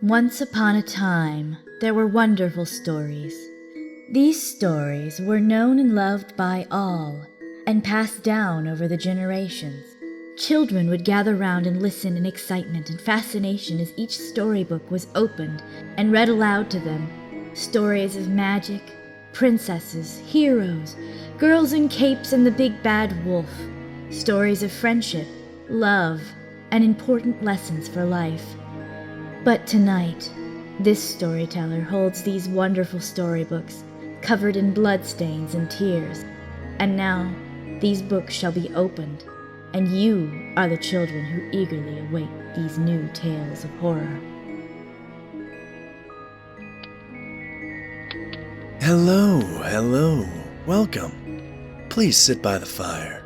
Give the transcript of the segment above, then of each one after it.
Once upon a time, there were wonderful stories. These stories were known and loved by all, and passed down over the generations. Children would gather round and listen in excitement and fascination as each storybook was opened and read aloud to them. Stories of magic, princesses, heroes, girls in capes and the big bad wolf. Stories of friendship, love, and important lessons for life. But tonight, this storyteller holds these wonderful storybooks, covered in bloodstains and tears. And now, these books shall be opened, and you are the children who eagerly await these new tales of horror. Hello, welcome. Please sit by the fire.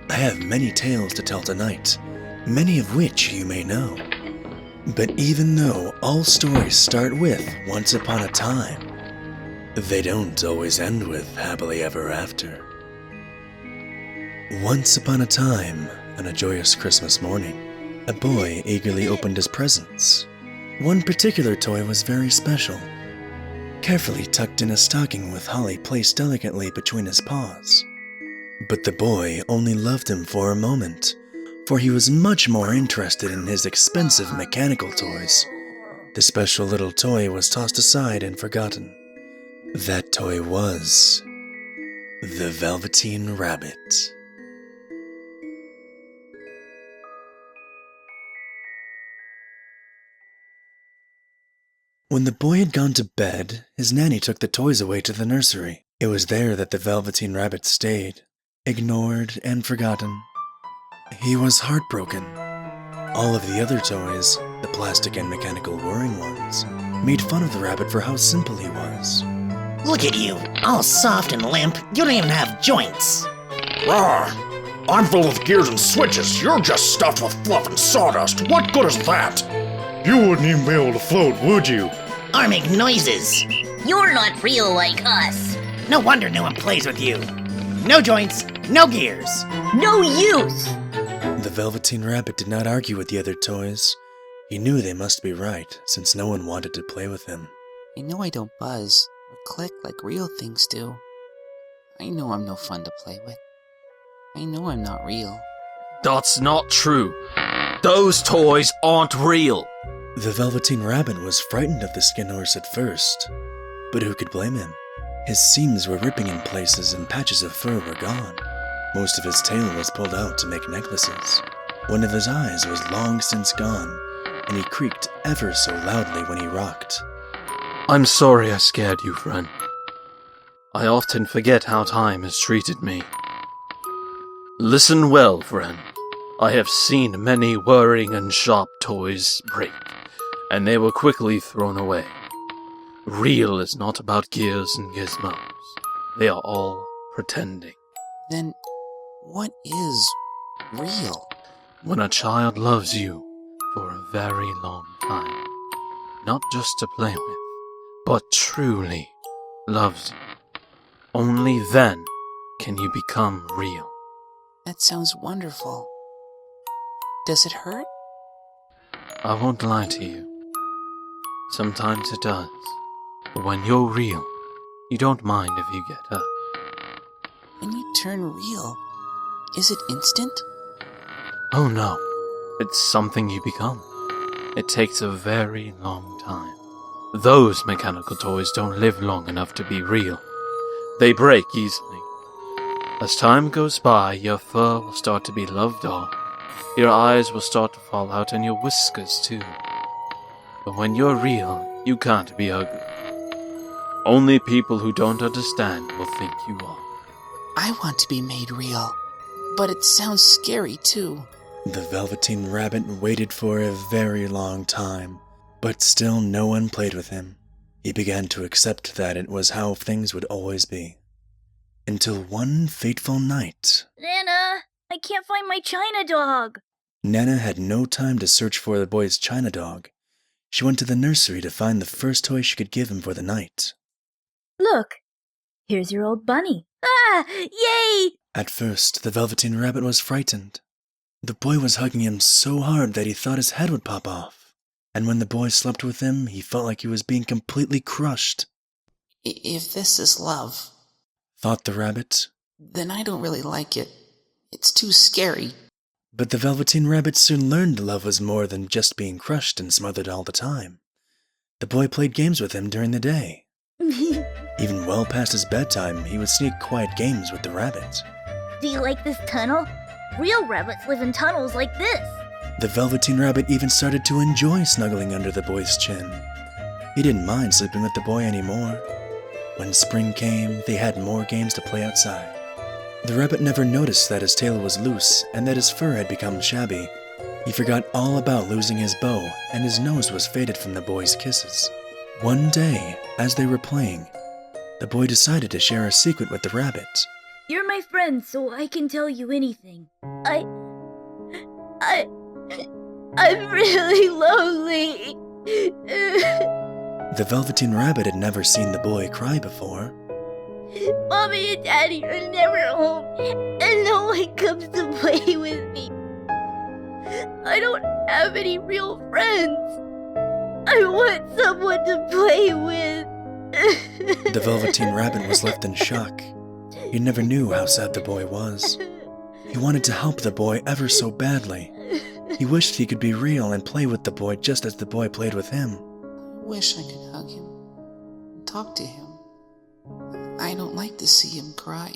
I have many tales to tell tonight, many of which you may know. But even though all stories start with once upon a time, they don't always end with happily ever after. Once upon a time, on a joyous Christmas morning, a boy eagerly opened his presents. One particular toy was very special, carefully tucked in a stocking with holly placed delicately between his paws. But the boy only loved him for a moment, for he was much more interested in his expensive mechanical toys. The special little toy was tossed aside and forgotten. That toy was the Velveteen Rabbit. When the boy had gone to bed, his nanny took the toys away to the nursery. It was there that the Velveteen Rabbit stayed, ignored and forgotten. He was heartbroken. All of the other toys, the plastic and mechanical whirring ones, made fun of the rabbit for how simple he was. Look at you, all soft and limp. You don't even have joints. Rawr! I'm full of gears and switches. You're just stuffed with fluff and sawdust. What good is that? You wouldn't even be able to float, would you? Or make noises. You're not real like us. No wonder no one plays with you. No joints, no gears. No use! The Velveteen Rabbit did not argue with the other toys. He knew they must be right, since no one wanted to play with him. I know I don't buzz or click like real things do. I know I'm no fun to play with. I know I'm not real. That's not true. Those toys aren't real. The Velveteen Rabbit was frightened of the skin horse at first, but who could blame him? His seams were ripping in places and patches of fur were gone. Most of his tail was pulled out to make necklaces. One of his eyes was long since gone, and he creaked ever so loudly when he rocked. I'm sorry I scared you, friend. I often forget how time has treated me. Listen well, friend. I have seen many whirring and sharp toys break, and they were quickly thrown away. Real is not about gears and gizmos. They are all pretending. Then, what is real? When a child loves you for a very long time, not just to play with, but truly loves you, only then can you become real. That sounds wonderful. Does it hurt? I won't lie to you. Sometimes it does. But when you're real, you don't mind if you get hurt. When you turn real, is it instant? Oh no, it's something you become. It takes a very long time. Those mechanical toys don't live long enough to be real. They break easily. As time goes by, your fur will start to be loved off. Your eyes will start to fall out and your whiskers too. But when you're real, you can't be ugly. Only people who don't understand will think you are. I want to be made real, but it sounds scary too. The Velveteen Rabbit waited for a very long time, but still no one played with him. He began to accept that it was how things would always be. Until one fateful night. Nana, I can't find my China dog. Nana had no time to search for the boy's China dog. She went to the nursery to find the first toy she could give him for the night. Look, here's your old bunny. Ah, yay! At first, the Velveteen Rabbit was frightened. The boy was hugging him so hard that he thought his head would pop off. and when the boy slept with him, he felt like he was being completely crushed. If this is love, Thought the rabbit. then I don't really like it. It's too scary. But the Velveteen Rabbit soon learned love was more than just being crushed and smothered all the time. The boy played games with him during the day. Even well past his bedtime, he would sneak quiet games with the rabbit. Do you like this tunnel? Real rabbits live in tunnels like this. The Velveteen Rabbit even started to enjoy snuggling under the boy's chin. He didn't mind sleeping with the boy anymore. When spring came, they had more games to play outside. The rabbit never noticed that his tail was loose and that his fur had become shabby. He forgot all about losing his bow, and his nose was faded from the boy's kisses. One day, as they were playing, the boy decided to share a secret with the rabbit. You're my friend, so I can tell you anything. I'm really lonely. The Velveteen Rabbit had never seen the boy cry before. Mommy and Daddy are never home, and no one comes to play with me. I don't have any real friends. I want someone to play with. The Velveteen Rabbit was left in shock. He never knew how sad the boy was. He wanted to help the boy ever so badly. He wished he could be real and play with the boy just as the boy played with him. I wish I could hug him and talk to him. I don't like to see him cry.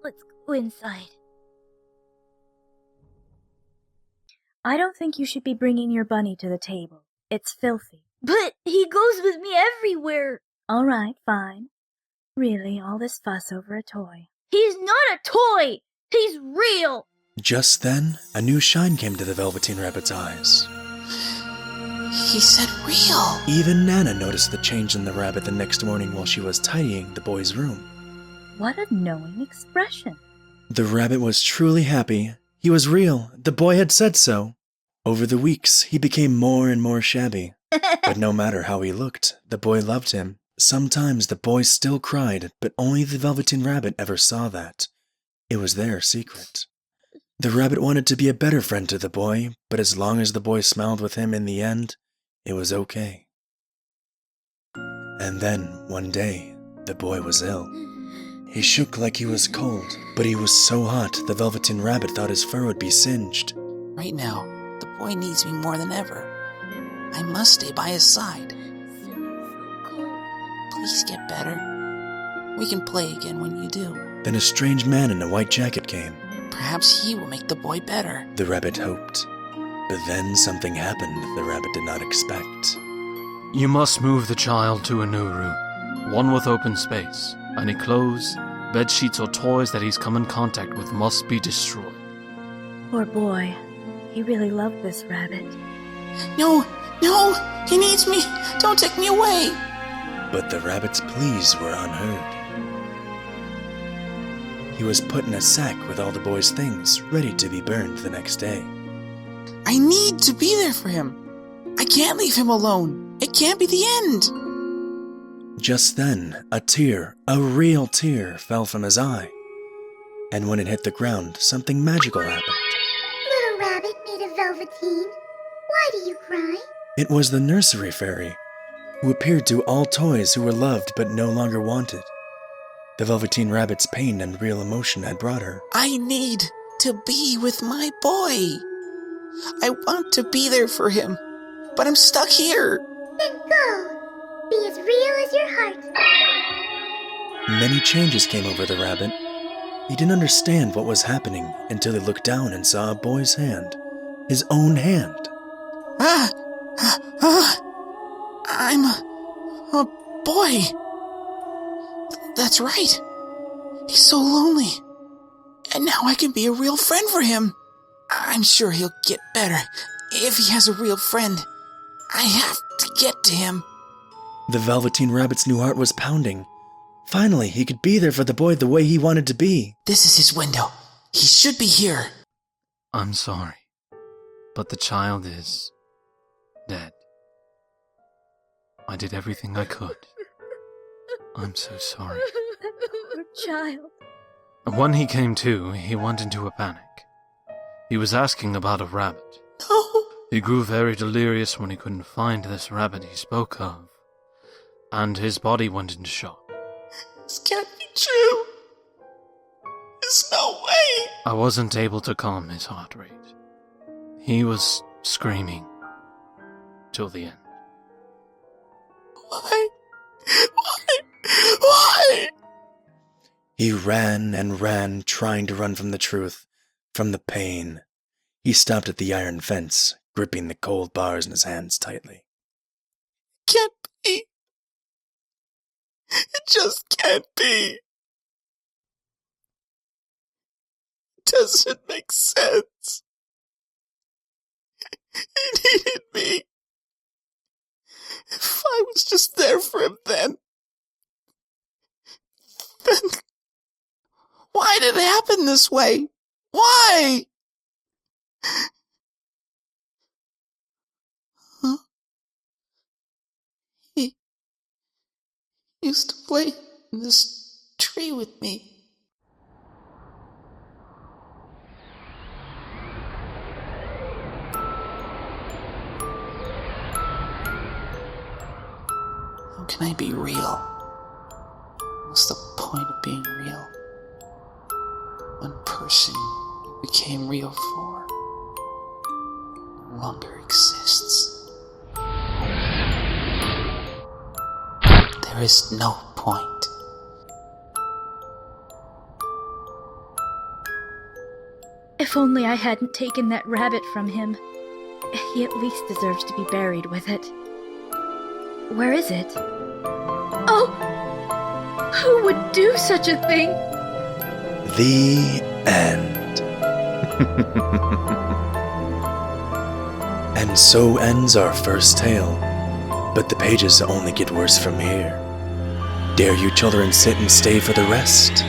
Let's go inside. I don't think you should be bringing your bunny to the table. It's filthy. But he goes with me everywhere. All right, fine. Really, all this fuss over a toy. He's not a toy. He's real. Just then, a new shine came to the Velveteen Rabbit's eyes. He said real. Even Nana noticed the change in the rabbit the next morning while she was tidying the boy's room. What a knowing expression. The rabbit was truly happy. He was real. The boy had said so. Over the weeks, he became more and more shabby. But no matter how he looked, the boy loved him. Sometimes the boy still cried, but only the Velveteen Rabbit ever saw that. It was their secret. The rabbit wanted to be a better friend to the boy, but as long as the boy smiled with him in the end, it was okay. And then, one day, the boy was ill. He shook like he was cold, but he was so hot the Velveteen Rabbit thought his fur would be singed. Right now, the boy needs me more than ever. I must stay by his side. So cold. Please get better. We can play again when you do. Then a strange man in a white jacket came. Perhaps he will make the boy better. The rabbit hoped. But then something happened the rabbit did not expect. You must move the child to a new room, one with open space. Any clothes, bed sheets, or toys that he's come in contact with must be destroyed. Poor boy. He really loved this rabbit. No! He needs me! Don't take me away! But the rabbit's pleas were unheard. He was put in a sack with all the boy's things, ready to be burned the next day. I need to be there for him. I can't leave him alone. It can't be the end. Just then, a tear, a real tear, fell from his eye. And when it hit the ground, something magical happened. Little rabbit made of velveteen, why do you cry? It was the nursery fairy, who appeared to all toys who were loved but no longer wanted. The Velveteen Rabbit's pain and real emotion had brought her. I need to be with my boy. I want to be there for him, but I'm stuck here. Then go. Be as real as your heart. Many changes came over the rabbit. He didn't understand what was happening until he looked down and saw a boy's hand. His own hand. I'm a boy. That's right. He's so lonely. And now I can be a real friend for him. I'm sure he'll get better if he has a real friend. I have to get to him. The Velveteen Rabbit's new heart was pounding. Finally, he could be there for the boy the way he wanted to be. This is his window. He should be here. I'm sorry, but the child is dead. I did everything I could. I'm so sorry. Poor child. When he came to, he went into a panic. He was asking about a rabbit. No. He grew very delirious when he couldn't find this rabbit he spoke of, and his body went into shock. This can't be true. There's no way. I wasn't able to calm his heart rate. He was screaming till the end. Why? Why? He ran and ran, trying to run from the truth, from the pain. He stopped at the iron fence, gripping the cold bars in his hands tightly. Can't be. It just can't be. It doesn't make sense. He needed me. If I was just there for him then why did it happen this way? Why? Huh? He used to play in this tree with me. How can I be real? What's the point of being real? One person you became real for no longer exists. There is no point. If only I hadn't taken that rabbit from him. He at least deserves to be buried with it. Where is it? Oh! Who would do such a thing? The end. And so ends our first tale. But the pages only get worse from here. Dare you children sit and stay for the rest?